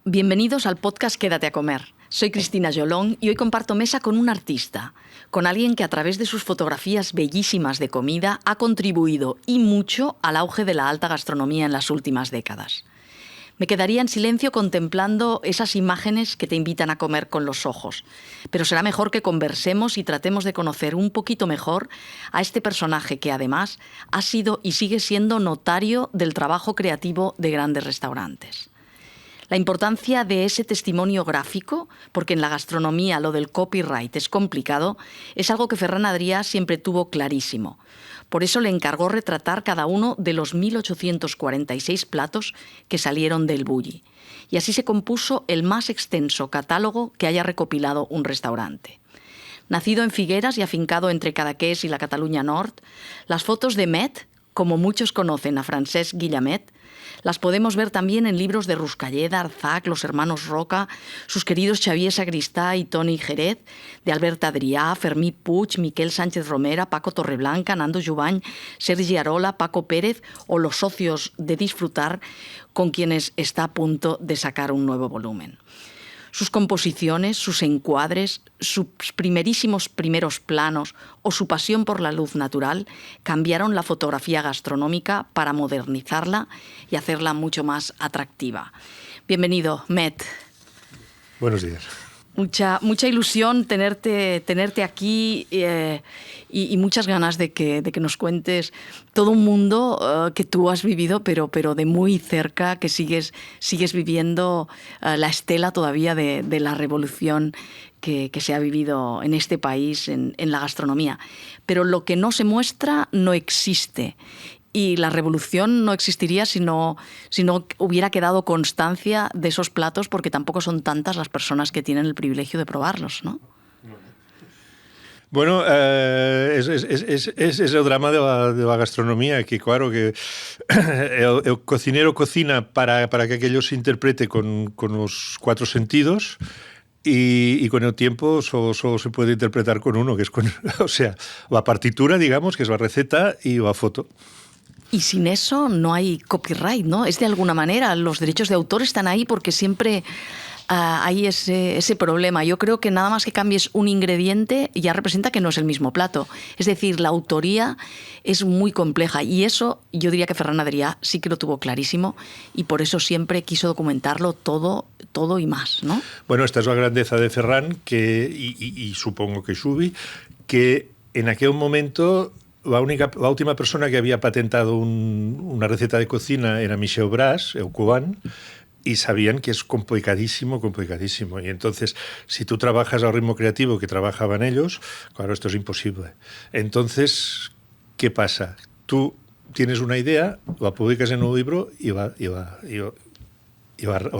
Bienvenidos al podcast Quédate a comer. Soy Cristina Jolón y hoy comparto mesa con un artista, con alguien que a través de sus fotografías bellísimas de comida ha contribuido y mucho al auge de la alta gastronomía en las últimas décadas. Me quedaría en silencio contemplando esas imágenes que te invitan a comer con los ojos, pero será mejor que conversemos y tratemos de conocer un poquito mejor a este personaje que además ha sido y sigue siendo notario del trabajo creativo de grandes restaurantes. La importancia de ese testimonio gráfico, porque en la gastronomía lo del copyright es complicado, es algo que Ferran Adrià siempre tuvo clarísimo. Por eso le encargó retratar cada uno de los 1.846 platos que salieron del Bulli. Y así se compuso el más extenso catálogo que haya recopilado un restaurante. Nacido en Figueras y afincado entre Cadaqués y la Cataluña Nord, las fotos de Met, como muchos conocen a Francesc Guillamet, las podemos ver también en libros de Ruscalleda, Arzac, los hermanos Roca, sus queridos Xavier Sagristá y Toni Jerez, de Albert Adrià, Fermí Puig, Miquel Sánchez Romera, Paco Torreblanca, Nando Jubany, Sergi Arola, Paco Pérez o los socios de Disfrutar, con quienes está a punto de sacar un nuevo volumen. Sus composiciones, sus encuadres, sus primerísimos primeros planos o su pasión por la luz natural cambiaron la fotografía gastronómica para modernizarla y hacerla mucho más atractiva. Bienvenido, Met. Buenos días. Mucha ilusión tenerte aquí y muchas ganas de que nos cuentes todo un mundo que tú has vivido, pero de muy cerca, que sigues viviendo la estela todavía de la revolución que se ha vivido en este país, en la gastronomía. Pero lo que no se muestra no existe. Y la revolución no existiría si no hubiera quedado constancia de esos platos, porque tampoco son tantas las personas que tienen el privilegio de probarlos, ¿no? Bueno, es el drama de la gastronomía, que claro, que el cocinero cocina para que aquello se interprete con los cuatro sentidos y con el tiempo solo se puede interpretar con uno, que es o sea, la partitura, digamos, que es la receta, y la foto. Y sin eso no hay copyright, ¿no? Es de alguna manera, los derechos de autor están ahí porque siempre hay ese problema. Yo creo que nada más que cambies un ingrediente ya representa que no es el mismo plato. Es decir, la autoría es muy compleja y eso yo diría que Ferran Adrià sí que lo tuvo clarísimo y por eso siempre quiso documentarlo todo y más, ¿no? Bueno, esta es la grandeza de Ferran y supongo que Xubi, que en aquel momento la última persona que había patentado una receta de cocina era Michel Bras, el cubano, y sabían que es complicadísimo. Y entonces, si tú trabajas al ritmo creativo que trabajaban ellos, claro, esto es imposible. Entonces, ¿qué pasa? Tú tienes una idea, la publicas en un libro y la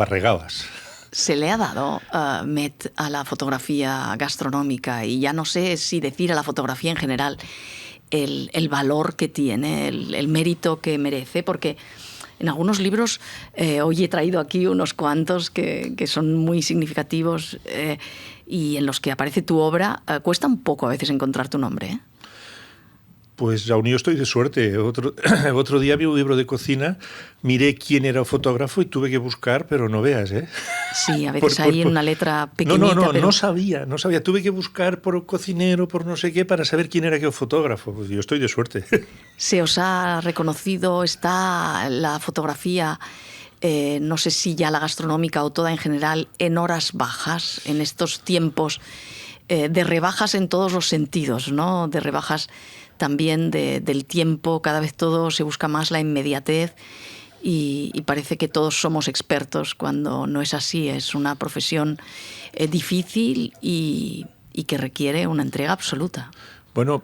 regalas. Se le ha dado, Met, a la fotografía gastronómica, y ya no sé si decir a la fotografía en general, el valor que tiene, el mérito que merece, porque en algunos libros, hoy he traído aquí unos cuantos que son muy significativos y en los que aparece tu obra, cuesta un poco a veces encontrar tu nombre, ¿eh? Pues aún yo estoy de suerte. Otro día vi un libro de cocina, miré quién era el fotógrafo y tuve que buscar, pero no veas, ¿eh? Sí, a veces hay una letra pequeñita. No pero... sabía. Tuve que buscar por cocinero, por no sé qué, para saber quién era aquel fotógrafo. Pues yo estoy de suerte. Se os ha reconocido, está la fotografía, no sé si ya la gastronómica o toda en general, en horas bajas, en estos tiempos de rebajas en todos los sentidos, ¿no? De rebajas también del tiempo, cada vez todo se busca más la inmediatez y parece que todos somos expertos cuando no es así. Es una profesión difícil y que requiere una entrega absoluta. Bueno,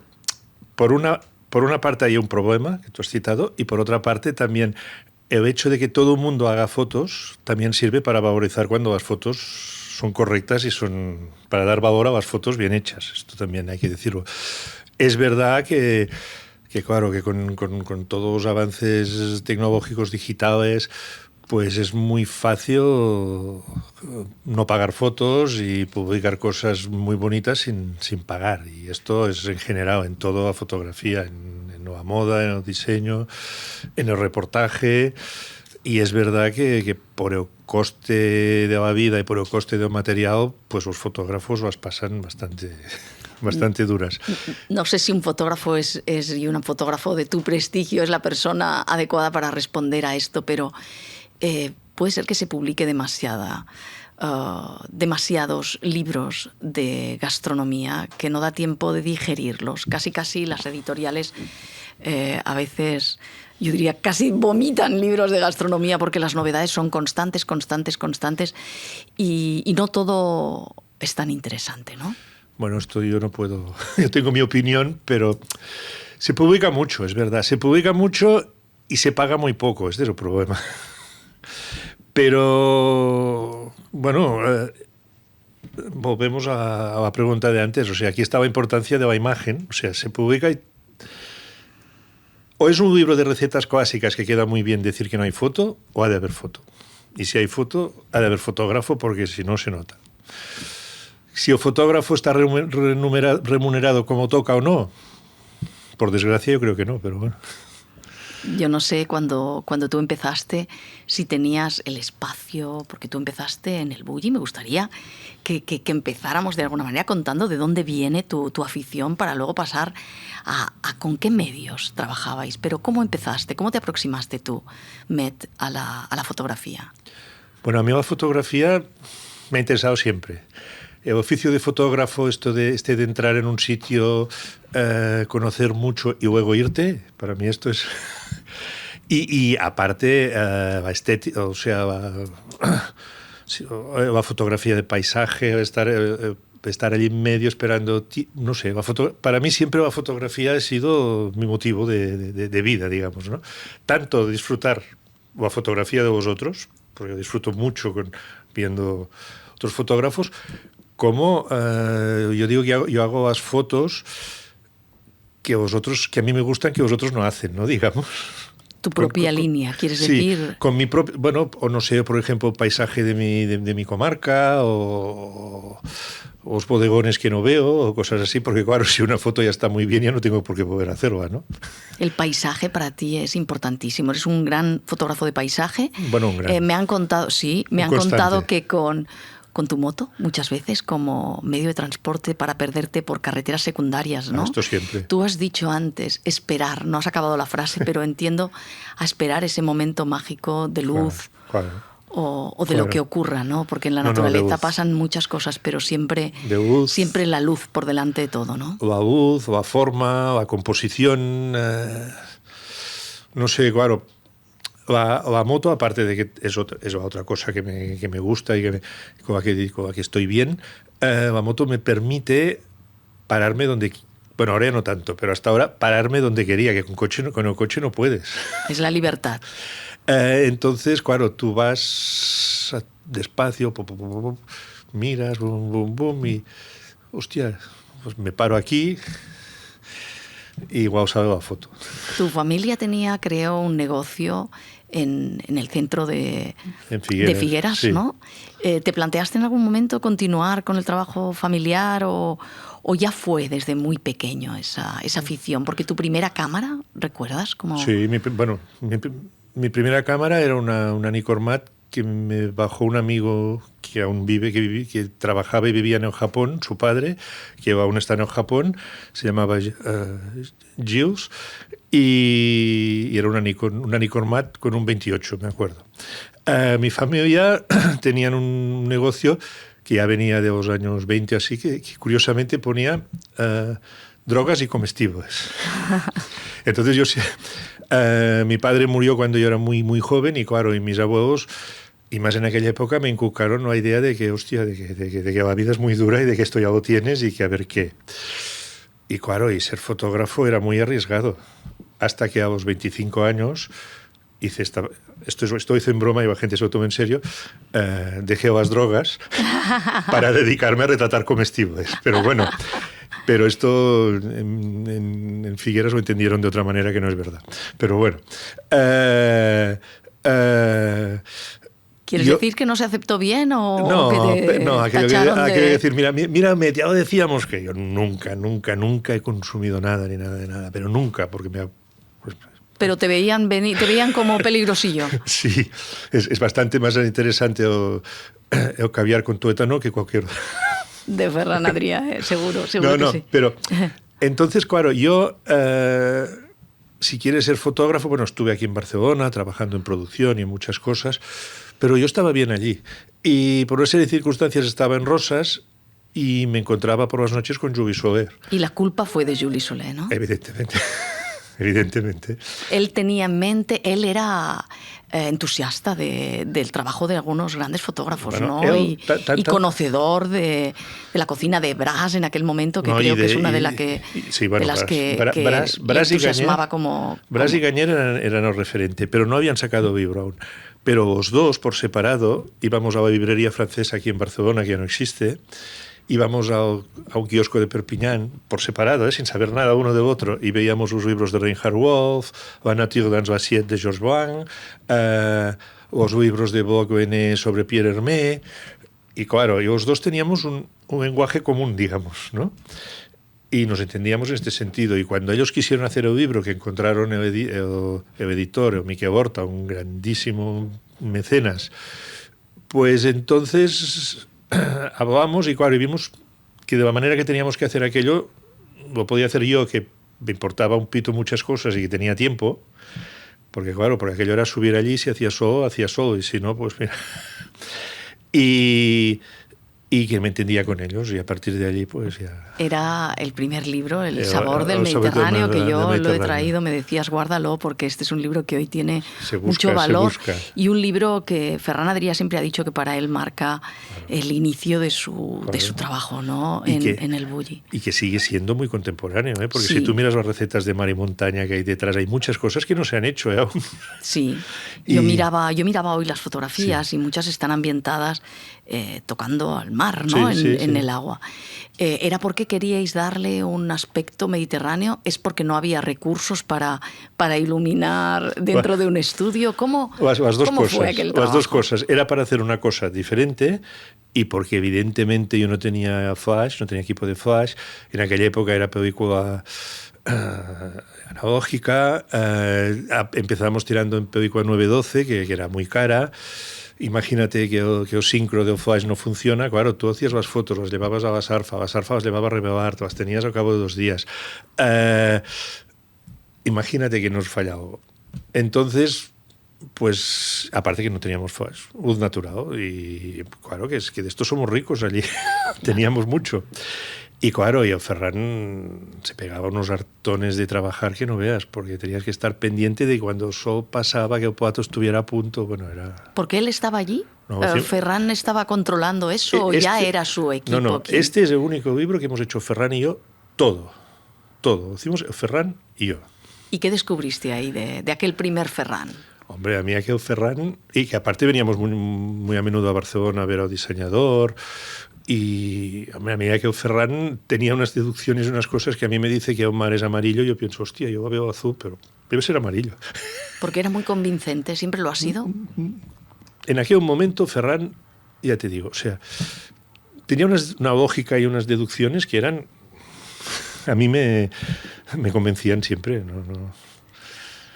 por una parte hay un problema que tú has citado y por otra parte también el hecho de que todo el mundo haga fotos también sirve para valorizar cuando las fotos son correctas y son para dar valor a las fotos bien hechas. Esto también hay que decirlo. Es verdad que claro, que con todos los avances tecnológicos digitales, pues es muy fácil no pagar fotos y publicar cosas muy bonitas sin pagar. Y esto es en general, en toda la fotografía, en la moda, en el diseño, en el reportaje. Y es verdad que por el coste de la vida y por el coste del material, pues los fotógrafos las pasan bastante duras. No sé si un fotógrafo y un fotógrafo de tu prestigio es la persona adecuada para responder a esto, pero puede ser que se publique demasiados libros de gastronomía que no da tiempo de digerirlos. Casi las editoriales a veces, yo diría, casi vomitan libros de gastronomía porque las novedades son constantes y no todo es tan interesante, ¿no? Bueno, esto yo no puedo... Yo tengo mi opinión, pero se publica mucho, es verdad. Se publica mucho y se paga muy poco, este es el problema. Pero, bueno, volvemos a la pregunta de antes. O sea, aquí está la importancia de la imagen. O sea, se publica y... O es un libro de recetas clásicas que queda muy bien decir que no hay foto, o ha de haber foto. Y si hay foto, ha de haber fotógrafo, porque si no, se nota. Si el fotógrafo está remunerado como toca o no, por desgracia yo creo que no, pero bueno. Yo no sé cuando tú empezaste si tenías el espacio, porque tú empezaste en el Bulli. Me gustaría que empezáramos de alguna manera contando de dónde viene tu afición para luego pasar a con qué medios trabajabais. Pero ¿cómo empezaste? ¿Cómo te aproximaste tú, Met, a la fotografía? Bueno, a mí la fotografía me ha interesado siempre. El oficio de fotógrafo, esto de entrar en un sitio, conocer mucho y luego irte, para mí esto es... y aparte, la estética, o sea, la fotografía de paisaje, estar allí en medio esperando, no sé, para mí siempre la fotografía ha sido mi motivo de vida, digamos, ¿no? Tanto disfrutar la fotografía de vosotros, porque yo disfruto mucho viendo otros fotógrafos, como yo digo que yo hago las fotos que a mí me gustan, que vosotros no hacen, ¿no? Digamos. Tu propia línea, ¿quieres decir? Sí, con mi propio, bueno, o no sé, por ejemplo, paisaje de mi comarca, o los bodegones que no veo, o cosas así, porque claro, si una foto ya está muy bien, ya no tengo por qué poder hacerla, ¿no? El paisaje para ti es importantísimo. Eres un gran fotógrafo de paisaje. Bueno, un gran. Me han contado que con tu moto, muchas veces, como medio de transporte para perderte por carreteras secundarias, ¿no? Esto siempre. Tú has dicho antes, esperar, no has acabado la frase, pero entiendo a esperar ese momento mágico de luz, claro. O de lo que ocurra, ¿no? Porque en la naturaleza pasan muchas cosas, pero siempre la luz por delante de todo, ¿no? La luz, la forma, la composición, no sé, claro. La moto, aparte de que es otra cosa que me gusta y con la que estoy bien, la moto me permite pararme donde... Bueno, ahora ya no tanto, pero hasta ahora pararme donde quería, que con el coche no puedes. Es la libertad. Entonces, claro, tú vas despacio, miras, bum, bum, bum, y... Hostia, pues me paro aquí... Y igual sale la foto. Tu familia creó un negocio en el centro de Figueras, sí. ¿no? ¿Te planteaste en algún momento continuar con el trabajo familiar o ya fue desde muy pequeño esa afición? Porque tu primera cámara, ¿recuerdas? Sí, mi primera cámara era una Nicormat que me bajó un amigo que aún que trabajaba y vivía en el Japón, su padre, que aún está en el Japón, se llamaba Gilles, y era una Nicormat con un 28, me acuerdo. Mi familia tenían un negocio que ya venía de los años 20, así que curiosamente ponía drogas y comestibles. Entonces mi padre murió cuando yo era muy, muy joven y claro, y mis abuelos, y más en aquella época, me inculcaron la idea de que, hostia, de que la vida es muy dura y de que esto ya lo tienes y que a ver qué. Y claro, y ser fotógrafo era muy arriesgado. Hasta que a los 25 años hice esto hice en broma y la gente se lo toma en serio, dejé las drogas para dedicarme a retratar comestibles. Pero bueno... Pero esto en Figueras lo entendieron de otra manera que no es verdad. Pero bueno. ¿Quieres decir que no se aceptó bien o no, que te aquello que decir, mira, ya lo decíamos, que yo nunca he consumido nada ni nada de nada, pero nunca, porque Pero te veían como peligrosillo. Sí, es bastante más interesante el caviar con tuétano que cualquier... De Ferran Adrià, seguro No, que sí. pero entonces, claro, yo, si quieres ser fotógrafo, bueno, estuve aquí en Barcelona trabajando en producción y en muchas cosas, pero yo estaba bien allí. Y por una serie de circunstancias estaba en Rosas y me encontraba por las noches con Juli Soler. Y la culpa fue de Juli Soler, ¿no? Evidentemente. Evidentemente. Él tenía en mente, él era entusiasta del trabajo de algunos grandes fotógrafos, Bueno, ¿no? él, y conocedor de la cocina de Bras en aquel momento, que no, creo que es una de, sí, bueno, las que Bras le entusiasmaba como... Bras y Gañer eran el referente, pero no habían sacado libro aún. Pero los dos, por separado, íbamos a la librería francesa aquí en Barcelona, que ya no existe, íbamos a un kiosco de Perpiñán, por separado, sin saber nada uno del otro, y veíamos los libros de Reinhard Wolf, La nature dans l'assiette de Georges Blanc, los libros de Bourgogne sobre Pierre Hermé, y claro, y los dos teníamos un lenguaje común, digamos, ¿no? Y nos entendíamos en este sentido. Y cuando ellos quisieron hacer el libro, que encontraron el editor, el Miquel Horta, un grandísimo mecenas, pues entonces hablamos y claro, y vimos que de la manera que teníamos que hacer aquello, lo podía hacer yo, que me importaba un pito muchas cosas y que tenía tiempo, porque claro, porque aquello era subir allí, si hacía solo, y si no, pues mira. Y que me entendía con ellos, y a partir de allí pues ya... Era el primer libro, El sabor del Mediterráneo, que yo lo he traído, me decías guárdalo porque este es un libro que hoy tiene mucho valor, y un libro que Ferran Adrià siempre ha dicho que para él marca el inicio de su trabajo, ¿no? En el Bulli. Y que sigue siendo muy contemporáneo, ¿eh? Porque si tú miras las recetas de mar y montaña que hay detrás, hay muchas cosas que no se han hecho, ¿eh? Aún. Sí, yo miraba hoy las fotografías y muchas están ambientadas tocando al mar, ¿no? En el agua. ¿Era porque queríais darle un aspecto mediterráneo? ¿Es porque no había recursos para iluminar dentro de un estudio? ¿Cómo las dos ¿cómo cosas, fue aquel trabajo? Las dos cosas. Era para hacer una cosa diferente y porque evidentemente yo no tenía flash, no tenía equipo de flash. En aquella época era película analógica. Empezamos tirando en película 912, que era muy cara. Imagínate que el sincro del flash no funciona, claro, tú hacías las fotos, las llevabas a la Sarfa las llevabas a revelar, te las tenías al cabo de 2 días. Imagínate que nos fallaba. Entonces, pues, aparte que no teníamos flash, luz natural, y claro que es que de esto somos ricos allí, teníamos mucho. Y claro, y el Ferran se pegaba unos hartones de trabajar que no veas, porque tenías que estar pendiente de cuando el sol pasaba, que el plato estuviera a punto. Bueno, era... ¿Porque él estaba allí? No, ¿Ferran estaba controlando eso o ya era su equipo? No, este es el único libro que hemos hecho Ferran y yo, todo. Hicimos Ferran y yo. ¿Y qué descubriste ahí de aquel primer Ferran? Hombre, a mí aquel Ferran, y que aparte veníamos muy a menudo a Barcelona a ver al diseñador. Y hombre, a medida que el Ferran tenía unas deducciones y unas cosas que a mí me dice que el mar es amarillo, yo pienso, hostia, yo lo veo azul, pero debe ser amarillo. Porque era muy convincente, ¿siempre lo ha sido? En aquel momento Ferran, ya te digo, o sea, tenía una lógica y unas deducciones que eran, a mí me convencían siempre, no.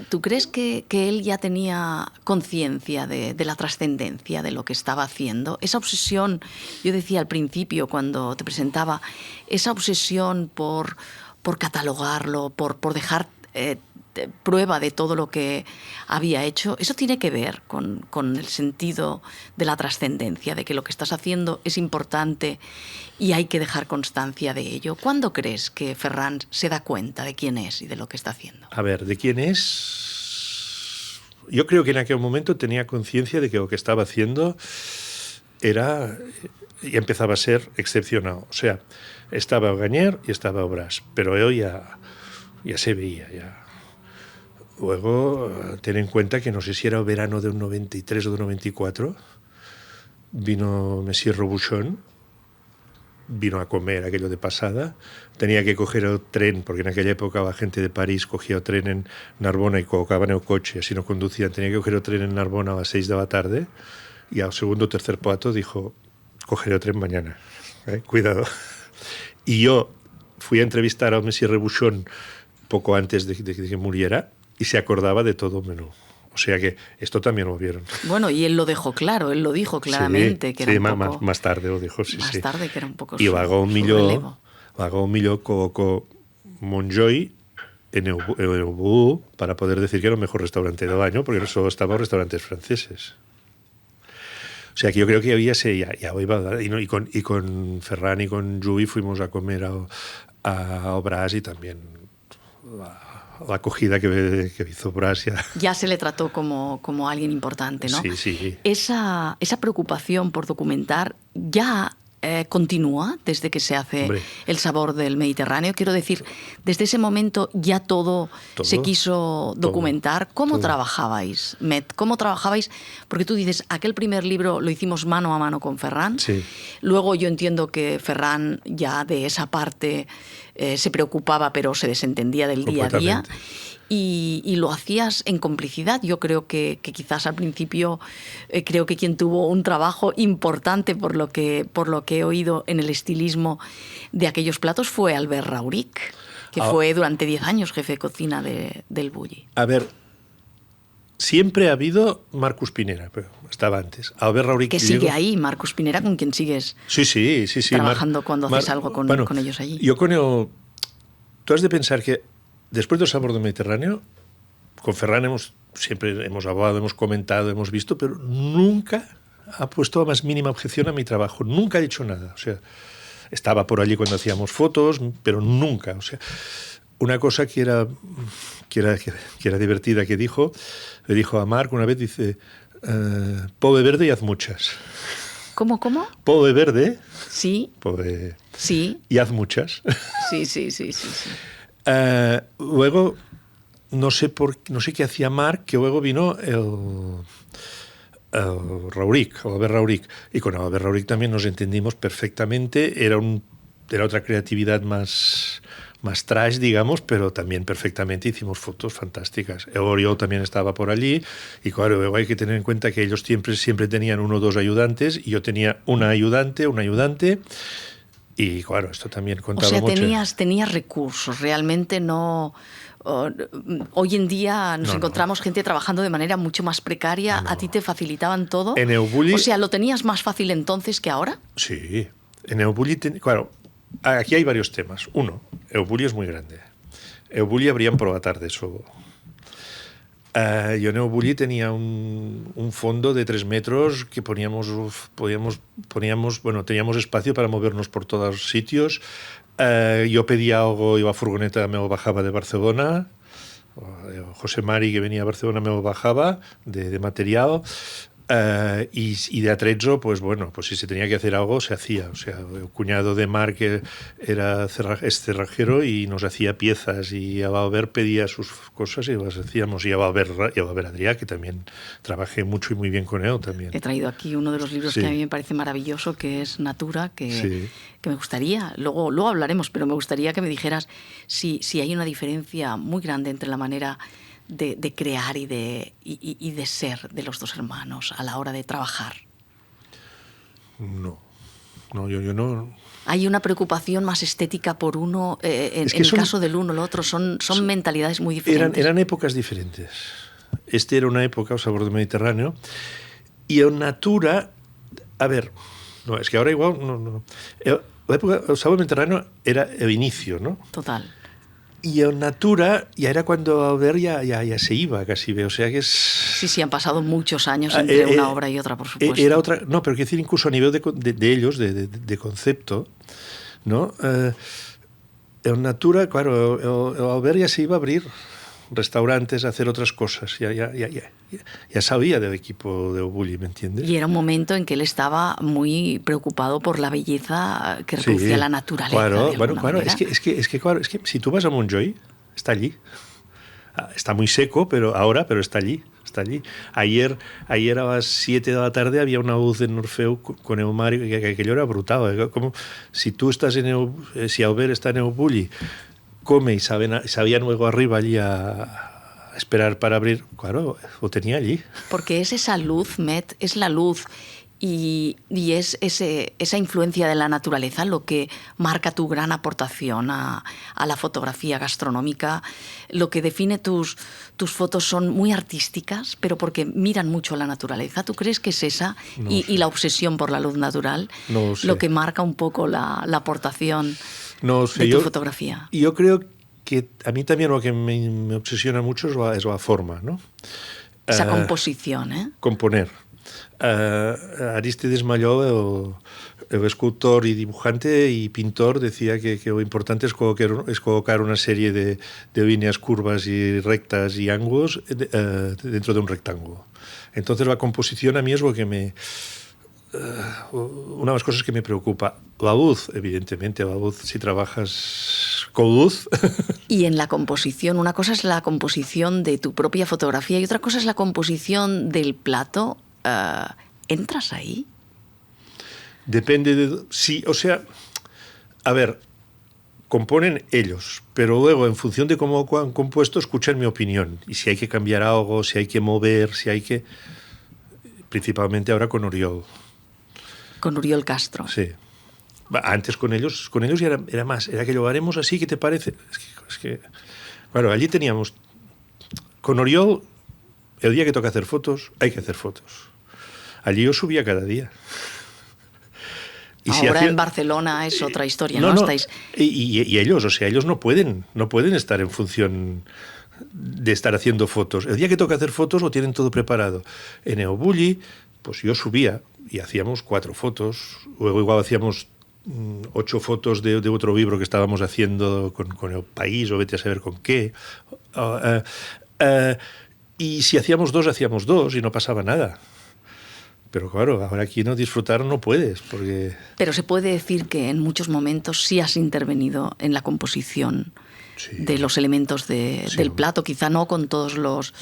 ¿Tú crees que él ya tenía conciencia de la trascendencia de lo que estaba haciendo? Esa obsesión, yo decía al principio cuando te presentaba, esa obsesión por catalogarlo, por dejar prueba de todo lo que había hecho, ¿eso tiene que ver con el sentido de la trascendencia, de que lo que estás haciendo es importante y hay que dejar constancia de ello? ¿Cuándo crees que Ferran se da cuenta de quién es y de lo que está haciendo? A ver, ¿de quién es? Yo creo que en aquel momento tenía conciencia de que lo que estaba haciendo era y empezaba a ser excepcional. O sea, estaba Gañer y estaba Bras, pero él ya se veía, ya. Luego, ten en cuenta que no sé si era el verano del 93 o del 94, vino Monsieur Robuchon, vino a comer aquello de pasada, tenía que coger el tren, porque en aquella época la gente de París cogía el tren en Narbona y colocaban el coche, así no conducían, tenía que coger el tren en Narbona a las 6 de la tarde, y al segundo o tercer plato dijo, cogeré el tren mañana, cuidado. Y yo fui a entrevistar al Monsieur Robuchon poco antes de que muriera, y se acordaba de todo menú. O sea que esto también lo vieron. Bueno, y él lo dejó claro, él lo dijo claramente. Sí, que era sí, un poco, más tarde lo dijo, sí, más sí. tarde, que era un poco I su relevo. va un millor Montjoy en Eubú para poder decir que era el mejor restaurante del año, porque solo estaban restaurantes franceses. O sea que yo creo que había ya iba, y con Ferran y con Juvi fuimos a comer a Obras y también la acogida que hizo Obras ya se le trató como alguien importante, ¿no? Sí, sí. Esa preocupación por documentar ya continúa desde que se hace Hombre. El sabor del Mediterráneo. Quiero decir, desde ese momento ya todo se quiso documentar. ¿Cómo trabajabais, Met? ¿Cómo trabajabais? Porque tú dices, aquel primer libro lo hicimos mano a mano con Ferran. Sí. Luego yo entiendo que Ferran ya de esa parte se preocupaba, pero se desentendía del día a día. Y lo hacías en complicidad. Yo creo que quizás al principio creo que quien tuvo un trabajo importante por lo que he oído en el estilismo de aquellos platos fue Albert Rauric, que fue durante 10 años jefe de cocina del Bulli. A ver, siempre ha habido Marcus Pinera, pero estaba antes. Albert Rauric que sigue ahí, Marcus Pinera, con quien sigues sí. trabajando cuando haces algo con ellos allí. Yo con él, tú has de pensar que después del sabor del Mediterráneo, con Ferran siempre hemos hablado, hemos comentado, hemos visto, pero nunca ha puesto la más mínima objeción a mi trabajo. Nunca ha dicho nada. O sea, estaba por allí cuando hacíamos fotos, pero nunca. O sea, una cosa que era divertida que le dijo a Marc una vez, dice, pove verde y haz muchas. ¿Cómo? Pove verde. Sí. Sí. Y haz muchas. Sí. Luego, no sé qué hacía Marc, que luego vino el Albert Rauric. Y con Albert Rauric también nos entendimos perfectamente. Era otra creatividad más trash, digamos, pero también perfectamente hicimos fotos fantásticas. El Oriol también estaba por allí. Y claro, luego hay que tener en cuenta que ellos siempre tenían 1 o 2 ayudantes. Y yo tenía un ayudante. Y claro, esto también contaba mucho. O sea, tenías recursos, realmente no. Hoy en día nos encontramos gente trabajando de manera mucho más precaria. ¿A ti te facilitaban todo? En Eubulli, o sea, ¿lo tenías más fácil entonces que ahora? Sí. En Eubulli, claro, aquí hay varios temas. Uno, Eubulli es muy grande. Eubulli abrían por la tarde solo. Yo en Eubulli tenía un fondo de 3 metros que teníamos espacio para movernos por todos los sitios. Yo pedía algo, iba a furgoneta, me lo bajaba de Barcelona. José Mari, que venía a Barcelona, me lo bajaba de material. Y de Atrezzo, pues bueno, pues si se tenía que hacer algo, se hacía. O sea, el cuñado de Marc es cerrajero y nos hacía piezas, y a Albert pedía sus cosas y las hacíamos. Y a Albert Adrià, que también trabajé mucho y muy bien con él también. He traído aquí uno de los libros que a mí me parece maravilloso, que es Natura, que me gustaría, luego hablaremos, pero me gustaría que me dijeras si hay una diferencia muy grande entre la manera de crear y de ser de los dos hermanos a la hora de trabajar. No, yo no. Hay una preocupación más estética por uno, en el caso del uno, el otro, son mentalidades muy diferentes. Eran épocas diferentes. Era una época, el sabor del Mediterráneo, y en Natura, a ver, no, es que ahora igual, no. La época, el sabor del Mediterráneo era el inicio, ¿no? Total. Y en Natura ya era cuando Albert ya se iba, casi veo. O sea que es... Sí, han pasado muchos años entre una obra y otra, por supuesto. Era otra... No, pero quiero decir, incluso a nivel de ellos, de concepto, ¿no? En Natura, claro, el Albert ya se iba a abrir restaurantes, a hacer otras cosas. Ya sabía del equipo de Eubulli, ¿me entiendes? Y era un momento en que él estaba muy preocupado por la belleza que reproducía la naturaleza. Claro, es que si tú vas a Montjuïc, está allí. Está muy seco, pero está allí. Ayer a las 7 de la tarde había una luz en Orfeu con el mar, que aquello era brutal. Como si tú estás si Albert está en Eubulli, come y sabía luego arriba allí a esperar para abrir, claro, lo tenía allí. Porque es esa luz, Met, es la luz Y es esa influencia de la naturaleza lo que marca tu gran aportación a la fotografía gastronómica. Lo que define tus fotos son muy artísticas, pero porque miran mucho a la naturaleza. ¿Tú crees que es esa y la obsesión por la luz natural lo que marca un poco la aportación de tu fotografía? Yo creo que a mí también lo que me obsesiona mucho es la forma, ¿no? Esa composición, ¿eh? Componer. Arístides Maillol, el escultor y dibujante y pintor, decía que lo importante es colocar una serie de líneas curvas y rectas y ángulos dentro de un rectángulo. Entonces la composición a mí es lo que una de las cosas que me preocupa. La luz, evidentemente, la luz, si trabajas con luz. Y en la composición, una cosa es la composición de tu propia fotografía y otra cosa es la composición del plato. ¿Entras ahí? Depende de... Sí, o sea, a ver, componen ellos, pero luego, en función de cómo han compuesto, escuchan mi opinión. Y si hay que cambiar algo, si hay que mover, si hay que... Principalmente ahora con Oriol. Con Oriol Castro. Sí. Antes con ellos ya era más. Era que lo haremos así, ¿qué te parece? Es que... Bueno, allí teníamos... Con Oriol, el día que toca hacer fotos, hay que hacer fotos. Allí yo subía cada día. Y ahora en Barcelona es otra historia, ¿no? Estáis... Y ellos, o sea, ellos no pueden estar en función de estar haciendo fotos. El día que toca hacer fotos lo tienen todo preparado. En Eobulli, pues yo subía y hacíamos 4 fotos. Luego igual hacíamos 8 fotos de otro libro que estábamos haciendo con El País, o vete a saber con qué. Y si hacíamos 2 y no pasaba nada. Pero claro, ahora aquí disfrutar no puedes, porque... Pero se puede decir que en muchos momentos sí has intervenido en la composición de los elementos del plato, quizá no con todos los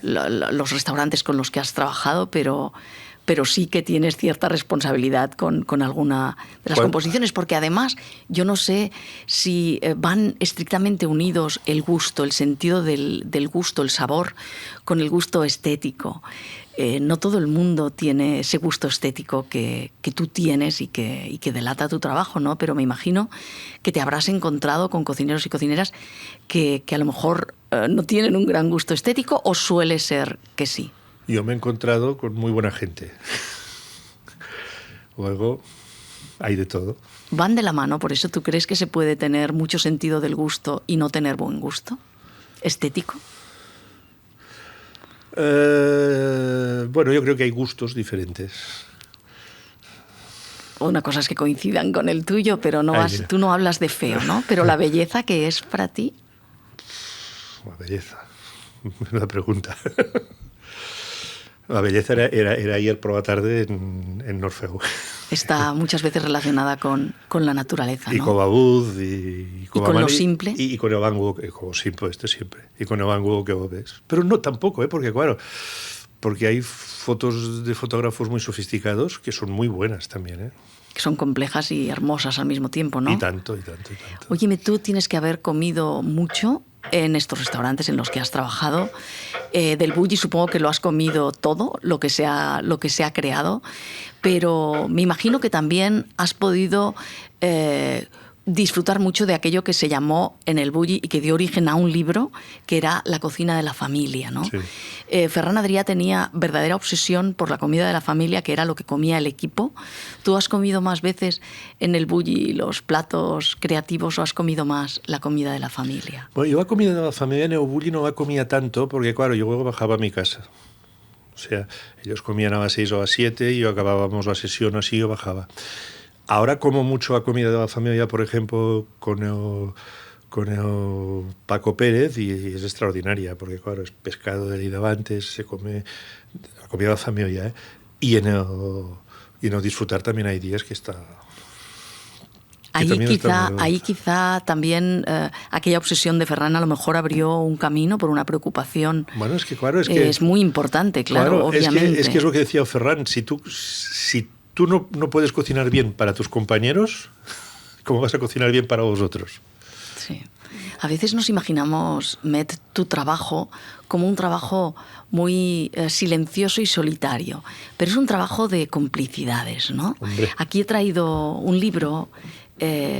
restaurantes con los que has trabajado, pero sí que tienes cierta responsabilidad con alguna de las composiciones, porque además yo no sé si van estrictamente unidos el gusto, el sentido del gusto, el sabor, con el gusto estético. No todo el mundo tiene ese gusto estético que tú tienes y que delata tu trabajo, ¿no? Pero me imagino que te habrás encontrado con cocineros y cocineras que a lo mejor no tienen un gran gusto estético, o suele ser que sí. Yo me he encontrado con muy buena gente. Luego hay de todo. ¿Van de la mano? ¿Por eso tú crees que se puede tener mucho sentido del gusto y no tener buen gusto estético? Bueno, yo creo que hay gustos diferentes. Una cosa es que coincidan con el tuyo, pero tú no hablas de feo, ¿no? Pero la belleza, ¿qué es para ti? La belleza. Una pregunta. La belleza era ayer por la tarde en Norfeu. Está muchas veces relacionada con la naturaleza, ¿no? Y con la luz, y con lo simple. Y con el ángulo, como simple siempre. Y con el ángulo que lo ves. Pero no tampoco, porque claro, porque hay fotos de fotógrafos muy sofisticados que son muy buenas también, Que son complejas y hermosas al mismo tiempo, ¿no? Y tanto. Óyeme, tú tienes que haber comido mucho en estos restaurantes en los que has trabajado. Del Bulli supongo que lo has comido todo, lo que se ha creado, pero me imagino que también has podido disfrutar mucho de aquello que se llamó en el Bulli y que dio origen a un libro que era La cocina de la familia, ¿no? Sí. Ferran Adrià tenía verdadera obsesión por la comida de la familia, que era lo que comía el equipo. ¿Tú has comido más veces en el Bulli los platos creativos o has comido más la comida de la familia? Bueno, yo la comida de la familia en el Bulli no la comía tanto porque, claro, yo luego bajaba a mi casa. O sea, ellos comían a las 6 o a las 7 y yo acabábamos la sesión así, yo bajaba. Ahora como mucho la comida de la familia, por ejemplo, con el Paco Pérez, y es extraordinaria, porque claro, es pescado del Idavantes, se come la comida de la familia, y en el disfrutar también hay días que está... Ahí quizá también aquella obsesión de Ferran a lo mejor abrió un camino por una preocupación. Bueno, es que claro, es muy importante, claro, obviamente. Es que es lo que decía Ferran, si tú no puedes cocinar bien para tus compañeros, ¿cómo vas a cocinar bien para vosotros? Sí. A veces nos imaginamos, Met, tu trabajo como un trabajo muy silencioso y solitario, pero es un trabajo de complicidades, ¿no? Hombre. Aquí he traído un libro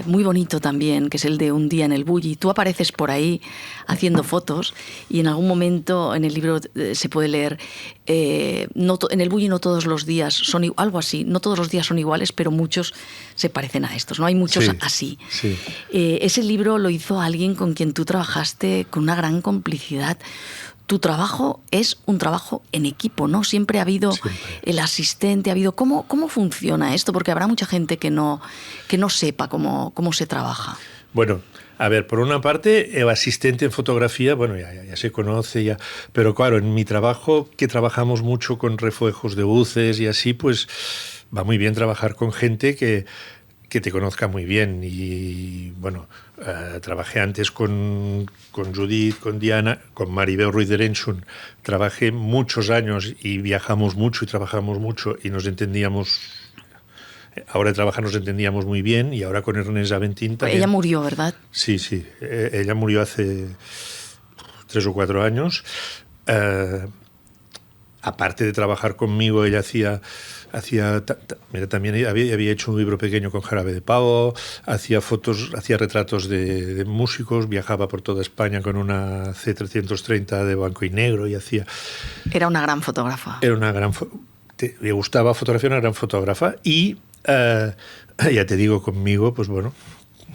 muy bonito también, que es el de Un día en el Bulli. Tú apareces por ahí haciendo fotos y en algún momento en el libro se puede leer en el Bulli no todos los días son algo así, no todos los días son iguales, pero muchos se parecen a estos, ¿no? Hay muchos así. Sí. Ese libro lo hizo alguien con quien tú trabajaste con una gran complicidad. Tu trabajo es un trabajo en equipo, ¿no? Siempre ha habido el asistente, ha habido... ¿Cómo funciona esto? Porque habrá mucha gente que no sepa cómo se trabaja. Bueno, a ver, por una parte, el asistente en fotografía, bueno, ya se conoce, ya, pero claro, en mi trabajo, que trabajamos mucho con reflejos de luces y así, pues va muy bien trabajar con gente que te conozca muy bien. Y bueno, trabajé antes con Judith, con Diana, con Maribel Ruiz de Renchun. Trabajé muchos años y viajamos mucho y trabajamos mucho y nos entendíamos. Ahora de trabajar nos entendíamos muy bien, y ahora con Ernest Aventín también. Ella murió, ¿verdad? Sí. Ella murió hace 3 o 4 años. Aparte de trabajar conmigo, ella mira, también había hecho un libro pequeño con Jarabe de Pavo, hacía fotos, hacía retratos de músicos, viajaba por toda España con una C330 de blanco y negro y hacía... Era una gran fotógrafa. Le gustaba fotografiar, una gran fotógrafa, y ya te digo, conmigo, pues bueno,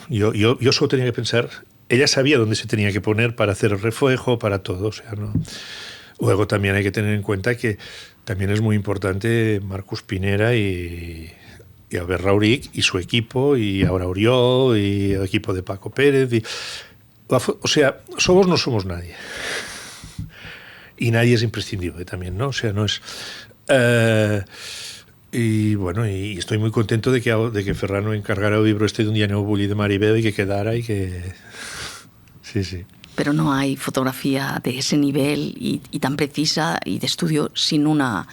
yo solo tenía que pensar, ella sabía dónde se tenía que poner para hacer el reflejo, para todo, o sea, no... Luego también hay que tener en cuenta que también es muy importante Marcus Pinera y Albert Rauric y su equipo, y ahora Oriol y el equipo de Paco Pérez. O sea, no somos nadie. Y nadie es imprescindible también, ¿no? O sea, no es... y bueno, y estoy muy contento de que Ferrano encargara el libro de Un día en el Bulli de Maribel y que quedara y que... Sí. Pero no hay fotografía de ese nivel y tan precisa y de estudio sin una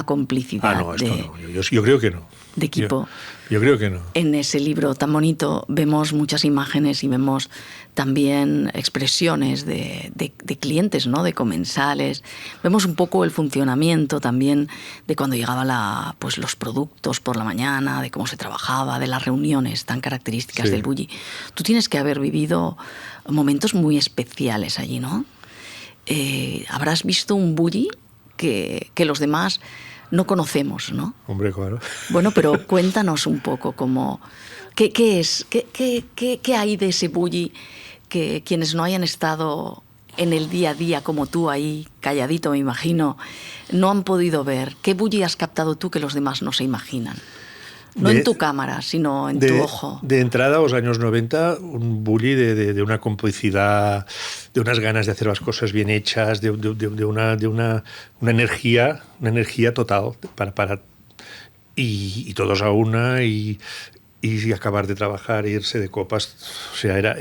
complicidad. No, esto no. Yo creo que no. De equipo. Yo creo que no. En ese libro tan bonito vemos muchas imágenes y vemos también expresiones de clientes, ¿no? De comensales. Vemos un poco el funcionamiento también de cuando llegaban los productos por la mañana, de cómo se trabajaba, de las reuniones tan características del Bulli. Tú tienes que haber vivido momentos muy especiales allí, ¿no? Habrás visto un Bulli que los demás no conocemos, ¿no? Hombre, claro. Bueno, pero cuéntanos un poco qué hay de ese Bulli que quienes no hayan estado en el día a día como tú ahí, calladito me imagino, no han podido ver. ¿Qué Bulli has captado tú que los demás no se imaginan? No en tu cámara, sino en tu ojo. De entrada, a los años 90, un Bulli de una complicidad, de unas ganas de hacer las cosas bien hechas, de una energía total y todos a una y acabar de trabajar e irse de copas. O sea,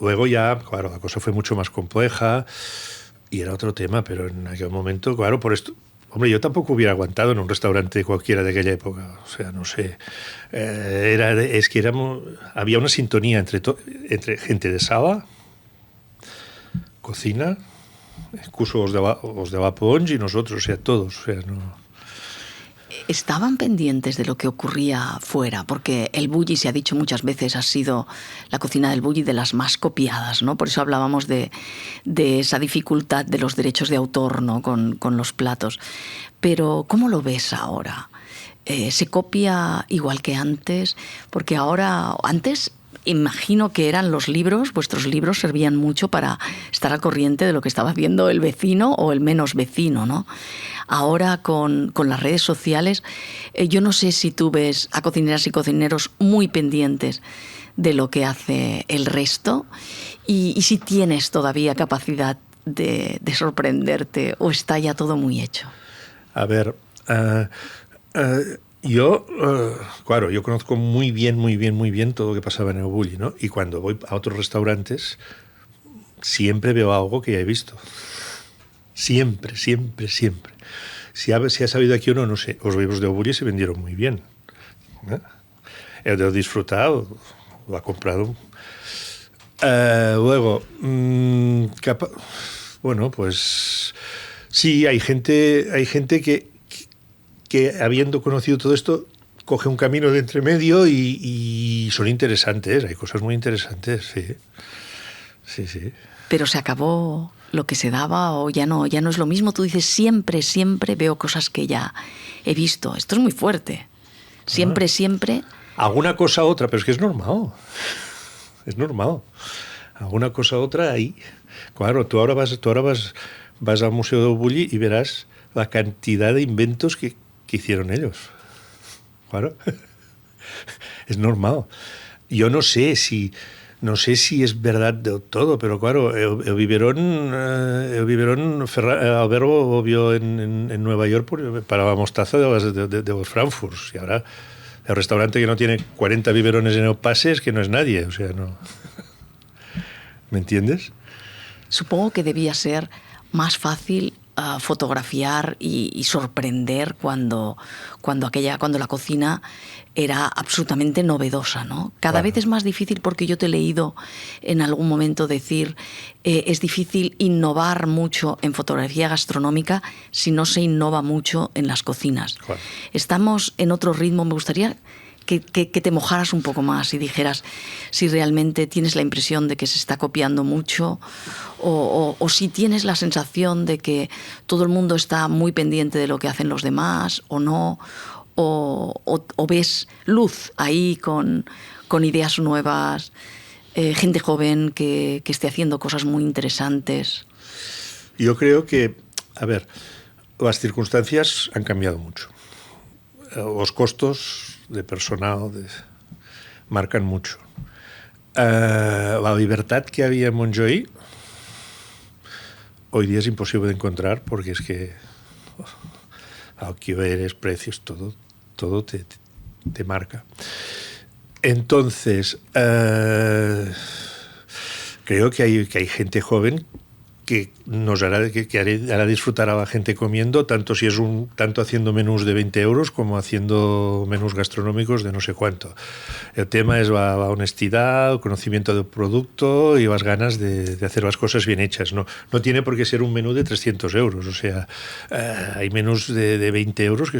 luego ya, claro, la cosa fue mucho más compleja y era otro tema, pero en aquel momento, claro, por esto... Hombre, yo tampoco hubiera aguantado en un restaurante cualquiera de aquella época. O sea, no sé. Había una sintonía entre gente de sala, cocina, incluso los de la Ponge y nosotros, o sea, todos. O sea, no... ¿Estaban pendientes de lo que ocurría fuera? Porque el Bulli, se ha dicho muchas veces, ha sido la cocina del Bulli de las más copiadas, ¿no? Por eso hablábamos de esa dificultad de los derechos de autor, ¿no? Con los platos. Pero, ¿cómo lo ves ahora? ¿Se copia igual que antes? Porque antes... Imagino que eran vuestros libros servían mucho para estar al corriente de lo que estaba haciendo el vecino o el menos vecino, ¿no? Ahora con las redes sociales, yo no sé si tú ves a cocineras y cocineros muy pendientes de lo que hace el resto y si tienes todavía capacidad de sorprenderte o está ya todo muy hecho. A ver... Yo conozco muy bien todo lo que pasaba en el Bulli, ¿no? Y cuando voy a otros restaurantes, siempre veo algo que ya he visto. Siempre. Si ha sabido aquí o no, no sé. Los libros de Bulli se vendieron muy bien, ¿eh? El de disfrutado lo ha comprado. Luego, Bueno, pues sí, hay gente que habiendo conocido todo esto, coge un camino de entremedio y son interesantes, hay cosas muy interesantes, sí. Sí. Pero se acabó lo que se daba o ya no es lo mismo. Tú dices, siempre veo cosas que ya he visto. Esto es muy fuerte. Siempre. Alguna cosa u otra, pero es que es normal. Es normal. Alguna cosa u otra ahí. Claro, tú ahora vas al Museo de Bulli y verás la cantidad de inventos que hicieron ellos. Claro. Es normal. Yo no sé si es verdad del todo, pero claro, el biberón Albergo vio en Nueva York para la mostaza de los Frankfurts, y ahora el restaurante que no tiene 40 biberones en el pase es que no es nadie, o sea, no. ¿Me entiendes? Supongo que debía ser más fácil fotografiar y sorprender cuando la cocina era absolutamente novedosa, ¿no? Cada vez es más difícil, porque yo te he leído en algún momento decir es difícil innovar mucho en fotografía gastronómica si no se innova mucho en las cocinas. Claro. Estamos en otro ritmo. Me gustaría que te mojaras un poco más y dijeras si realmente tienes la impresión de que se está copiando mucho o si tienes la sensación de que todo el mundo está muy pendiente de lo que hacen los demás o no, o ves luz ahí con ideas nuevas, gente joven que esté haciendo cosas muy interesantes. Yo creo que, a ver, las circunstancias han cambiado mucho. Los costos de personal marcan mucho. La libertad que había en Montjuïc hoy día es imposible de encontrar, porque es que alquileres, precios, todo te marca. Entonces, creo que hay gente joven que hará disfrutar a la gente comiendo, tanto haciendo menús de 20 euros como haciendo menús gastronómicos de no sé cuánto. El tema es la honestidad, el conocimiento del producto y las ganas de hacer las cosas bien hechas. No tiene por qué ser un menú de 300 euros. O sea, hay menús de 20 euros que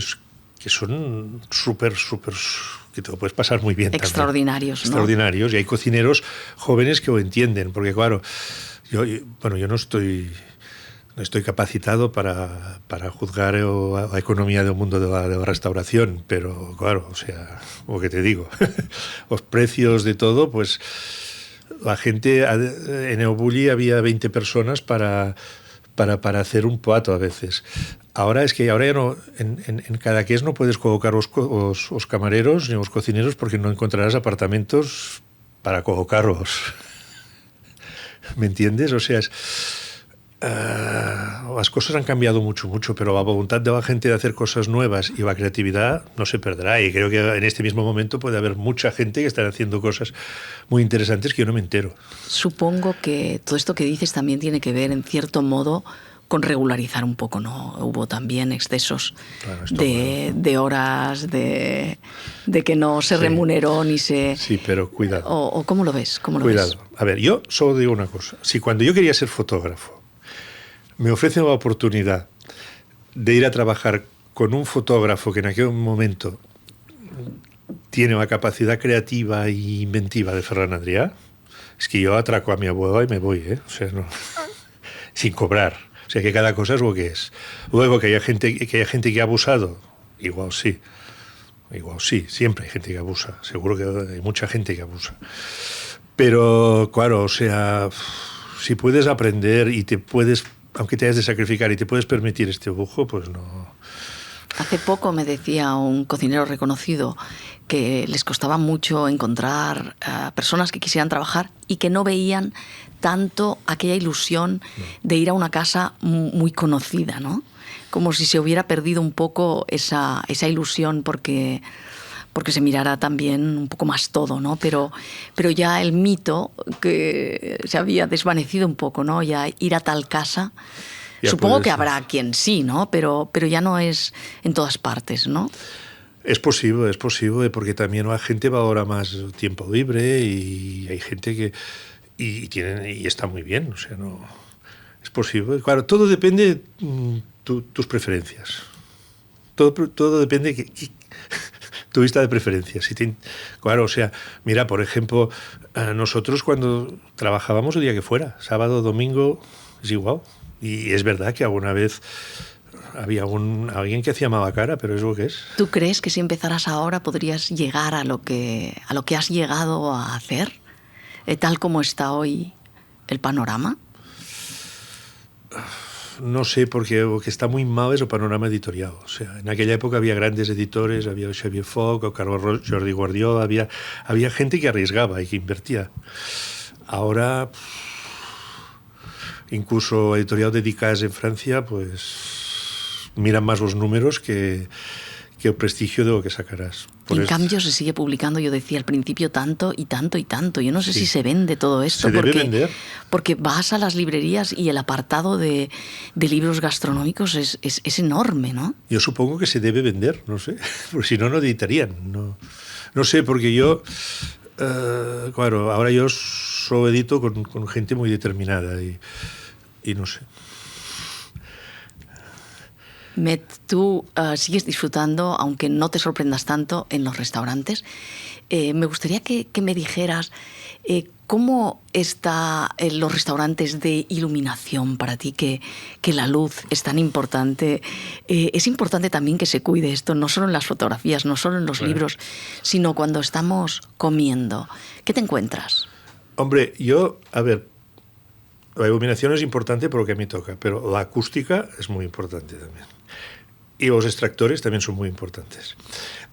son súper, que te lo puedes pasar muy bien. Extraordinarios, también. Extraordinarios, ¿no? Y hay cocineros jóvenes que lo entienden, porque claro, yo no estoy capacitado para juzgar la economía del mundo de la restauración, pero claro, o sea, lo que te digo, los precios de todo, pues la gente, en el Bulli había 20 personas para hacer un plato a veces. Ahora ya no, en Cadaqués no puedes colocar los camareros ni los cocineros, porque no encontrarás apartamentos para colocarlos. ¿Me entiendes? O sea, las cosas han cambiado mucho, pero la voluntad de la gente de hacer cosas nuevas y la creatividad no se perderá. Y creo que en este mismo momento puede haber mucha gente que está haciendo cosas muy interesantes que yo no me entero. Supongo que todo esto que dices también tiene que ver, en cierto modo, con regularizar un poco, ¿no? Hubo también excesos de horas, de que no se remuneró ni se... Sí, pero cuidado. ¿O cómo lo ves? Cuidado. A ver, yo solo digo una cosa. Si cuando yo quería ser fotógrafo me ofrecen la oportunidad de ir a trabajar con un fotógrafo que en aquel momento tiene la capacidad creativa e inventiva de Ferran Adrià, es que yo atraco a mi abuela y me voy, ¿eh? O sea, no, sin cobrar. O sea, que cada cosa es lo que es. Luego, que haya gente que ha abusado, igual sí, siempre hay gente que abusa, seguro que hay mucha gente que abusa. Pero, claro, o sea, si puedes aprender y aunque te hayas de sacrificar y te puedes permitir este lujo, pues no. Hace poco me decía un cocinero reconocido que les costaba mucho encontrar personas que quisieran trabajar y que no veían tanto aquella ilusión de ir a una casa muy conocida, ¿no? Como si se hubiera perdido un poco esa ilusión porque se mirara también un poco más todo, ¿no? Pero ya el mito que se había desvanecido un poco, ¿no? Ya ir a tal casa. Ya supongo que habrá quien sí, ¿no? Pero ya no es en todas partes, ¿no? Es posible, porque también la gente valora más el tiempo libre y hay gente que y está muy bien, o sea, no Es posible. Claro, todo depende de tus preferencias. Todo depende de tu lista de preferencias. Claro, o sea, mira, por ejemplo, nosotros cuando trabajábamos el día que fuera, sábado, domingo, es igual. Y es verdad que alguna vez había alguien que hacía mala cara, pero es lo que es. ¿Tú crees que si empezaras ahora podrías llegar a lo que has llegado a hacer, tal como está hoy el panorama? No sé, porque lo que está muy mal es el panorama editorial. O sea, en aquella época había grandes editores, había Xavier Foch, o Carlos Jordi Guardiola, había gente que arriesgaba y que invertía. Ahora, incluso editorial dedicadas en Francia, pues miran más los números que el prestigio de lo que sacarás. En cambio se sigue publicando, yo decía al principio, tanto y tanto y tanto. Yo no sé si se vende todo esto. Se debe vender. Porque vas a las librerías y el apartado de libros gastronómicos es enorme, ¿no? Yo supongo que se debe vender, no sé, porque si no, no editarían. No sé, porque yo, claro, ahora yo solo edito con gente muy determinada y no sé. Met, tú sigues disfrutando, aunque no te sorprendas tanto, en los restaurantes. Me gustaría que me dijeras cómo están los restaurantes de iluminación para ti, que la luz es tan importante. Es importante también que se cuide esto, no solo en las fotografías, no solo en los libros, sino cuando estamos comiendo. ¿Qué te encuentras? Hombre, a ver, la iluminación es importante por lo que a mí toca, pero la acústica es muy importante también. Y los extractores también son muy importantes.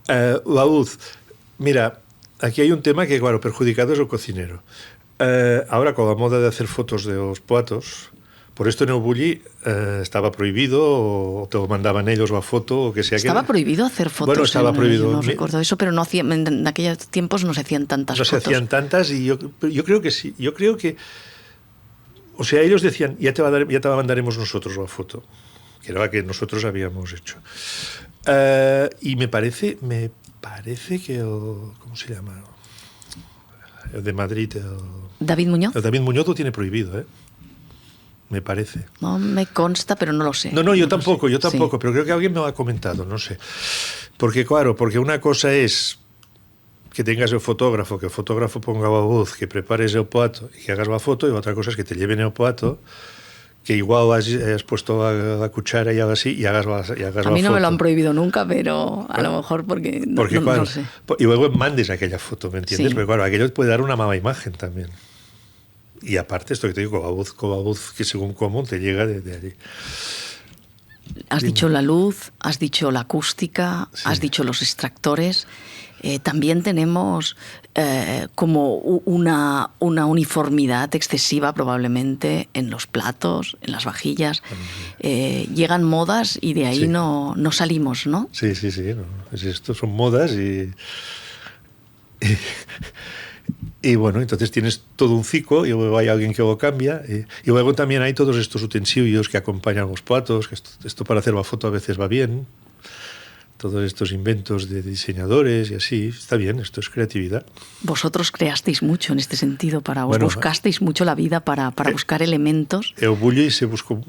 La luz. Mira, aquí hay un tema que, claro, perjudicado es el cocinero. Ahora, con la moda de hacer fotos de los platos, por esto en el Bulli estaba prohibido, o te lo mandaban ellos la foto, o que sea. ¿Estaba prohibido hacer fotos? Bueno, estaba prohibido. Yo no recuerdo eso, pero en aquellos tiempos no se hacían tantas fotos. No se hacían tantas, y yo creo que sí. Yo creo que... O sea, ellos decían, ya te la mandaremos nosotros la foto, que era la que nosotros habíamos hecho. Y me parece que ¿cómo se llama? El de Madrid. ¿David Muñoz? El David Muñoz lo tiene prohibido, ¿eh? Me parece. No me consta, pero no lo sé. No, yo tampoco, sí. Pero creo que alguien me lo ha comentado, no sé. Porque, claro, una cosa es que tengas el fotógrafo, que el fotógrafo ponga la voz, que prepares el plato y que hagas la foto, y otra cosa es que te lleven el plato, que igual has puesto la cuchara y algo así, y hagas la foto. A mí no me lo han prohibido nunca, pero a lo mejor porque claro, no sé. Y luego mandes aquella foto, ¿me entiendes? Sí. Porque claro, aquello puede dar una mala imagen también. Y aparte, esto que te digo, con la voz que según cómo te llega de allí. Has dicho la luz, has dicho la acústica, sí. Has dicho los extractores. También tenemos como una uniformidad excesiva probablemente en los platos, en las vajillas. Llegan modas y de ahí sí. no salimos, ¿no? Sí. No. Esto son modas y bueno, entonces tienes todo un ciclo y luego hay alguien que lo cambia y luego también hay todos estos utensilios que acompañan los platos, que esto para hacer la foto a veces va bien, todos estos inventos de diseñadores y así, está bien, esto es creatividad. Vosotros creasteis mucho en este sentido, buscasteis mucho la vida para buscar elementos. El Bulli se buscó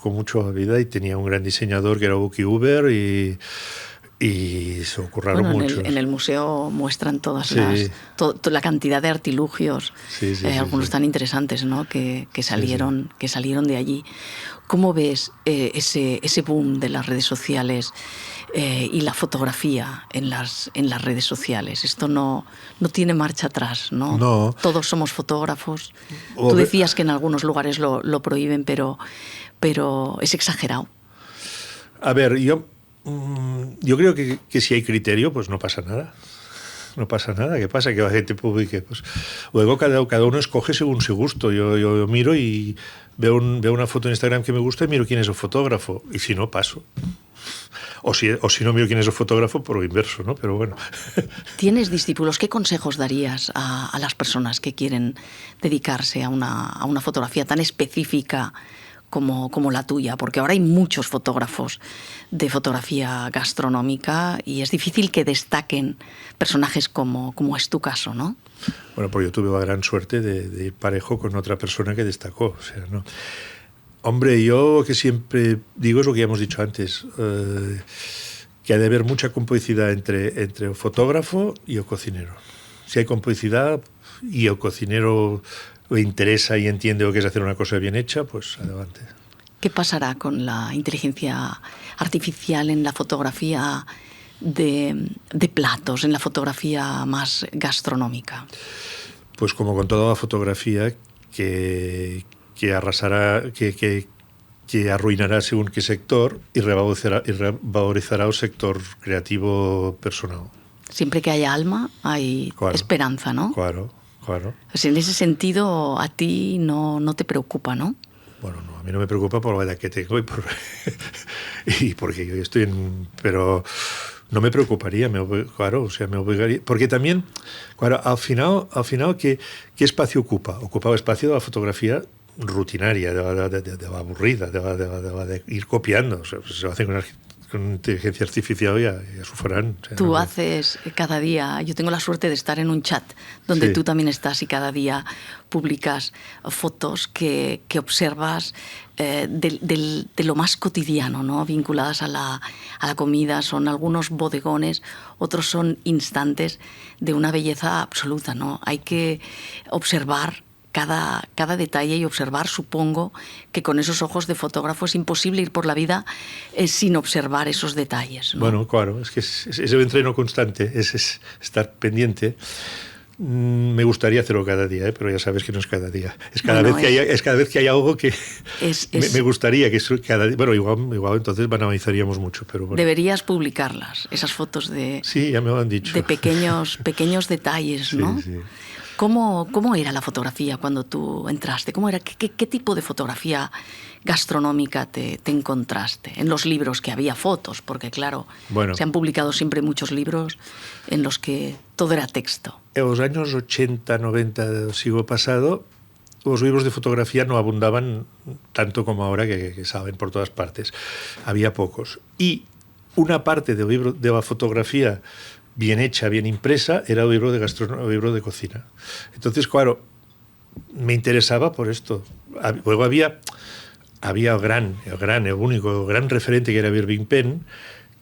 mucho la vida y tenía un gran diseñador que era Bucky Huber y se ocurrieron mucho. En el museo muestran todas sí. la cantidad de artilugios, sí, algunos tan interesantes, ¿no? que salieron de allí. ¿Cómo ves ese boom de las redes sociales y la fotografía en las redes sociales? Esto no tiene marcha atrás, ¿no? No. Todos somos fotógrafos. Tú decías que en algunos lugares lo prohíben, pero es exagerado. A ver, yo creo que si hay criterio, pues no pasa nada. No pasa nada. ¿Qué pasa? Que la gente publique. Pues luego cada uno escoge según su gusto. Yo miro y veo una foto en Instagram que me gusta y miro quién es el fotógrafo. Y si no, paso. O si no miro quién es el fotógrafo, por lo inverso, ¿no? Pero bueno. ¿Tienes discípulos? ¿Qué consejos darías a las personas que quieren dedicarse a una fotografía tan específica como la tuya? Porque ahora hay muchos fotógrafos de fotografía gastronómica y es difícil que destaquen personajes como es tu caso, ¿no? Bueno, pues yo tuve la gran suerte de ir parejo con otra persona que destacó. O sea, ¿no? Hombre, yo lo que siempre digo es lo que ya hemos dicho antes, que ha de haber mucha complicidad entre el fotógrafo y el cocinero. Si hay complicidad y el cocinero le interesa y entiende lo que es hacer una cosa bien hecha, pues adelante. ¿Qué pasará con la inteligencia artificial en la fotografía de platos, en la fotografía más gastronómica? Pues como con toda la fotografía, que arrasará, que arruinará según qué sector y revalorizará el sector creativo personal. Siempre que haya alma, hay esperanza, ¿no? Claro, claro. Pues en ese sentido, a ti no te preocupa, ¿no? Bueno, no, a mí no me preocupa por la edad que tengo y porque yo estoy en... Pero no me preocuparía, claro, o sea, me obligaría... Porque también, claro, al final ¿qué espacio ocupa? Ocupa el espacio de la fotografía rutinaria, de la aburrida, de ir copiando. O sea, se lo hacen con inteligencia artificial y a su farán. O sea, tú haces cada día, yo tengo la suerte de estar en un chat donde tú también estás y cada día publicas fotos que observas de lo más cotidiano, ¿no? Vinculadas a la comida. Son algunos bodegones, otros son instantes de una belleza absoluta, ¿no? Hay que observar cada detalle y observar, supongo que con esos ojos de fotógrafo es imposible ir por la vida sin observar esos detalles, ¿no? Bueno, claro, es que es el entreno constante, es estar pendiente. Me gustaría hacerlo cada día, pero ya sabes que no es cada día. Es cada vez que hay algo que me gustaría que cada día. Bueno, igual entonces banalizaríamos mucho, pero bueno. Deberías publicarlas, esas fotos de... Sí, ya me lo han dicho. De pequeños detalles, ¿no? Sí. ¿Cómo era la fotografía cuando tú entraste? ¿Cómo era? ¿Qué tipo de fotografía gastronómica te encontraste? En los libros que había fotos, porque claro, se han publicado siempre muchos libros en los que todo era texto. En los años 80, 90 del siglo pasado, los libros de fotografía no abundaban tanto como ahora, que salen por todas partes. Había pocos. Y una parte del libro de la fotografía bien hecha, bien impresa, era el libro de cocina. Entonces, claro, me interesaba por esto. Luego había el único gran referente, que era Irving Penn,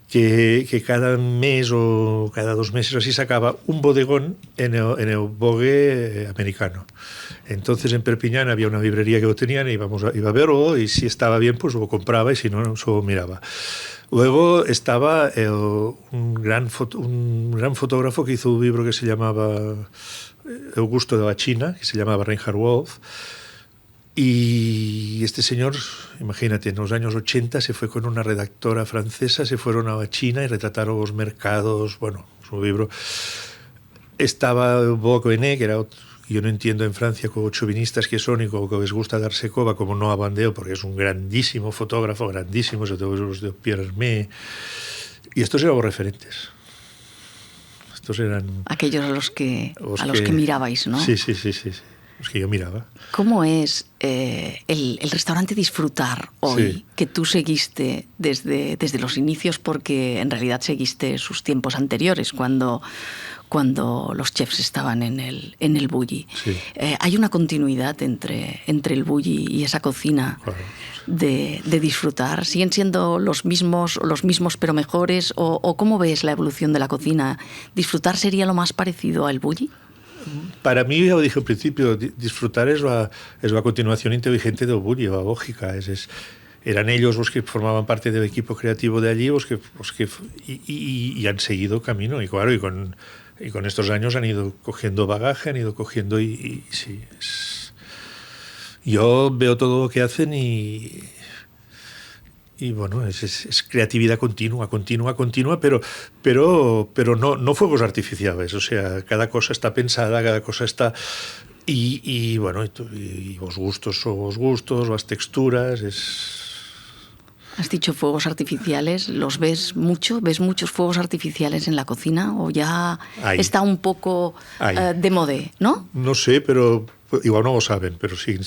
que cada mes o cada 2 meses así sacaba un bodegón en el Vogue americano. Entonces en Perpiñán había una librería que lo tenían, iba a verlo y si estaba bien pues lo compraba y si no, solo miraba. Luego estaba un gran fotógrafo que hizo un libro que se llamaba El gusto de la China, que se llamaba Reinhard Wolf. Y este señor, imagínate, en los años 80 se fue con una redactora francesa, se fueron a la China y retrataron los mercados. Bueno, su libro. Estaba Bourgogne, que era otro. Yo no entiendo en Francia con chauvinistas que son y con que les gusta darse coba, como no a Bandeo, porque es un grandísimo fotógrafo, grandísimo, sobre todo los de Pierre Hermé. Y estos eran los referentes. Estos eran... Aquellos a los que mirabais, ¿no? Sí. Los que yo miraba. ¿Cómo es el restaurante Disfrutar hoy, que tú seguiste desde los inicios, porque en realidad seguiste sus tiempos anteriores, cuando los chefs estaban en el Bulli? Sí. ¿Hay una continuidad entre el Bulli y esa cocina de Disfrutar? ¿Siguen siendo los mismos pero mejores? ¿O cómo ves la evolución de la cocina? ¿Disfrutar sería lo más parecido al Bulli? Para mí, ya lo dije al principio, Disfrutar es la continuación inteligente del Bulli, la lógica. Eran ellos los que formaban parte del equipo creativo de allí, y han seguido camino. Y claro, y con estos años han ido cogiendo bagaje, han ido cogiendo y sí. Yo veo todo lo que hacen y bueno, es creatividad continua, pero no fuegos artificiales. O sea, cada cosa está pensada, cada cosa está... Y bueno, y los gustos son los gustos, las texturas, Has dicho fuegos artificiales, ¿los ves mucho? ¿Ves muchos fuegos artificiales en la cocina? ¿O ya está un poco de modé, no? No sé, pero igual no lo saben, pero sí.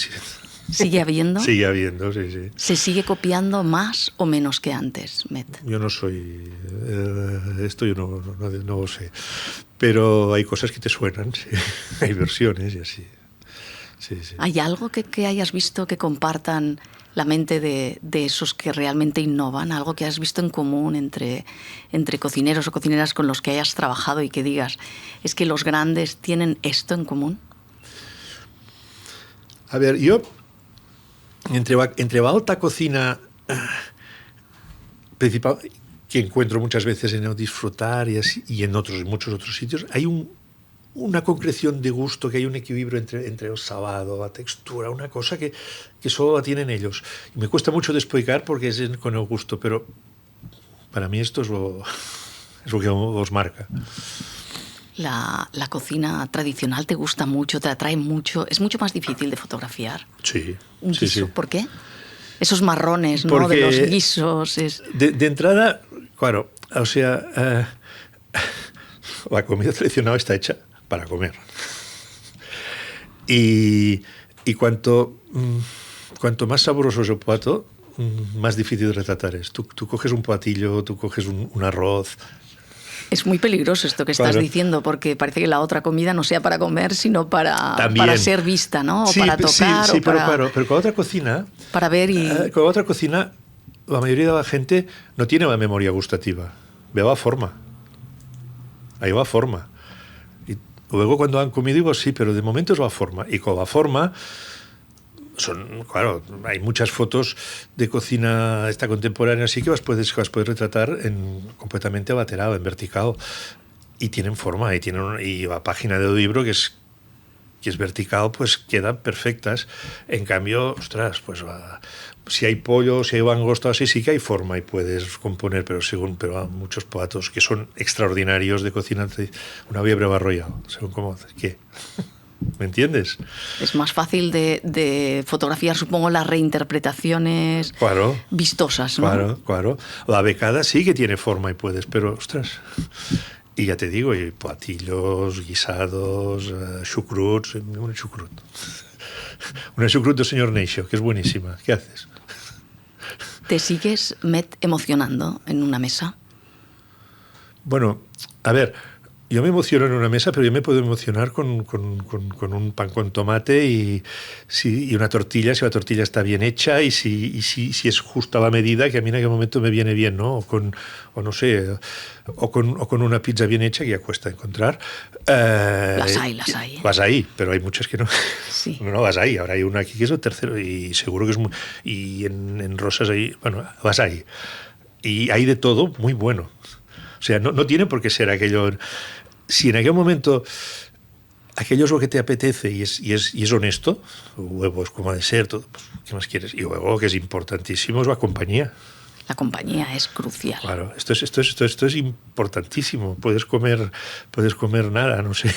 ¿Sigue habiendo? Sigue habiendo, sí. ¿Se sigue copiando más o menos que antes, Met? Yo no soy... esto yo no lo sé. Pero hay cosas que te suenan, sí. Hay versiones y así. Sí, sí. ¿Hay algo que hayas visto que compartan la mente de esos que realmente innovan? ¿Algo que has visto en común entre cocineros o cocineras con los que hayas trabajado y que digas, es que los grandes tienen esto en común? A ver, yo, entre la alta cocina principal, que encuentro muchas veces en el Disfrutar y en muchos otros sitios, hay una concreción de gusto, que hay un equilibrio entre el sabado, la textura, una cosa que solo la tienen ellos. Y me cuesta mucho de explicar porque es con el gusto, pero para mí esto es lo que los marca. La cocina tradicional te gusta mucho, te atrae mucho, es mucho más difícil de fotografiar. Sí. Un sí, guiso, sí. ¿por qué? Esos marrones, ¿no? Porque De los guisos. De entrada, claro, o sea, la comida tradicional está hecha para comer. Y cuanto más sabroso es el plato, más difícil de retratar es. Tú coges un platillo, tú coges un arroz. Es muy peligroso esto que estás diciendo, porque parece que la otra comida no sea para comer, sino para ser vista, ¿no? O sí, para tocar. Sí, o para, pero con la otra cocina... Para ver y... Con la otra cocina, la mayoría de la gente no tiene la memoria gustativa. Ve la forma. Ahí va forma. Y luego cuando han comido digo, sí, pero de momento es la forma. Y con la forma... Claro, hay muchas fotos de cocina esta contemporánea así que las puedes retratar completamente lateral, en vertical, y tienen forma, y la página del libro que es vertical, pues quedan perfectas. En cambio, ostras, pues si hay pollo, si hay langosta, así sí que hay forma y puedes componer, pero hay muchos platos que son extraordinarios de cocina, una liebre Royal, según cómo, ¿qué? ¿Me entiendes? Es más fácil de fotografiar, supongo, las reinterpretaciones vistosas, ¿no? Claro. La becada sí que tiene forma y puedes, pero, ostras... Y ya te digo, y platillos, guisados, chucruts, un chucrut. Una chucrut del señor Neixo, que es buenísima. ¿Qué haces? ¿Te sigues, Met, emocionando en una mesa? Bueno, a ver... Yo me emociono en una mesa, pero yo me puedo emocionar con un pan con tomate y una tortilla, si la tortilla está bien hecha y si es justa la medida, que a mí en aquel momento me viene bien, ¿no? O con una pizza bien hecha, que ya cuesta encontrar. Las hay. Las hay, pero hay muchas que no. Sí. No, las hay. Ahora hay una aquí que es el tercero y seguro que es muy... Y en Rosas hay... Bueno, las hay. Y hay de todo muy bueno. O sea, no tiene por qué ser aquello... Si en aquel momento aquello es lo que te apetece y es honesto, huevos como ha de ser, todo, pues, ¿qué más quieres? Y luego, que es importantísimo, es la compañía. La compañía es crucial. Claro, esto es importantísimo. Puedes comer nada, no sé,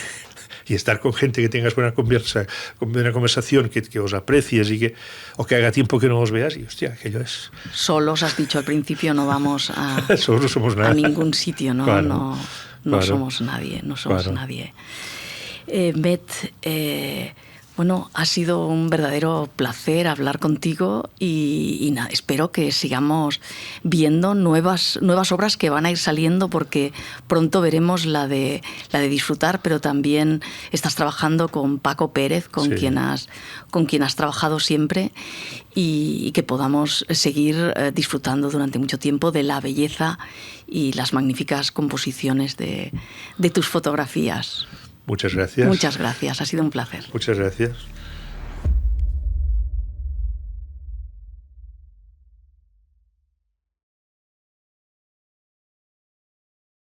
y estar con gente que tengas buena conversación, que os aprecies o que haga tiempo que no os veas y, hostia, aquello es... Solos, has dicho al principio, no vamos a... Solos no somos nada. A ningún sitio, ¿no? Claro. No somos nadie, nadie. Met, bueno, ha sido un verdadero placer hablar contigo y nada, espero que sigamos viendo nuevas obras que van a ir saliendo, porque pronto veremos la de Disfrutar, pero también estás trabajando con Paco Pérez, con quien has trabajado siempre, y que podamos seguir disfrutando durante mucho tiempo de la belleza y las magníficas composiciones de tus fotografías. Muchas gracias. Muchas gracias, ha sido un placer. Muchas gracias.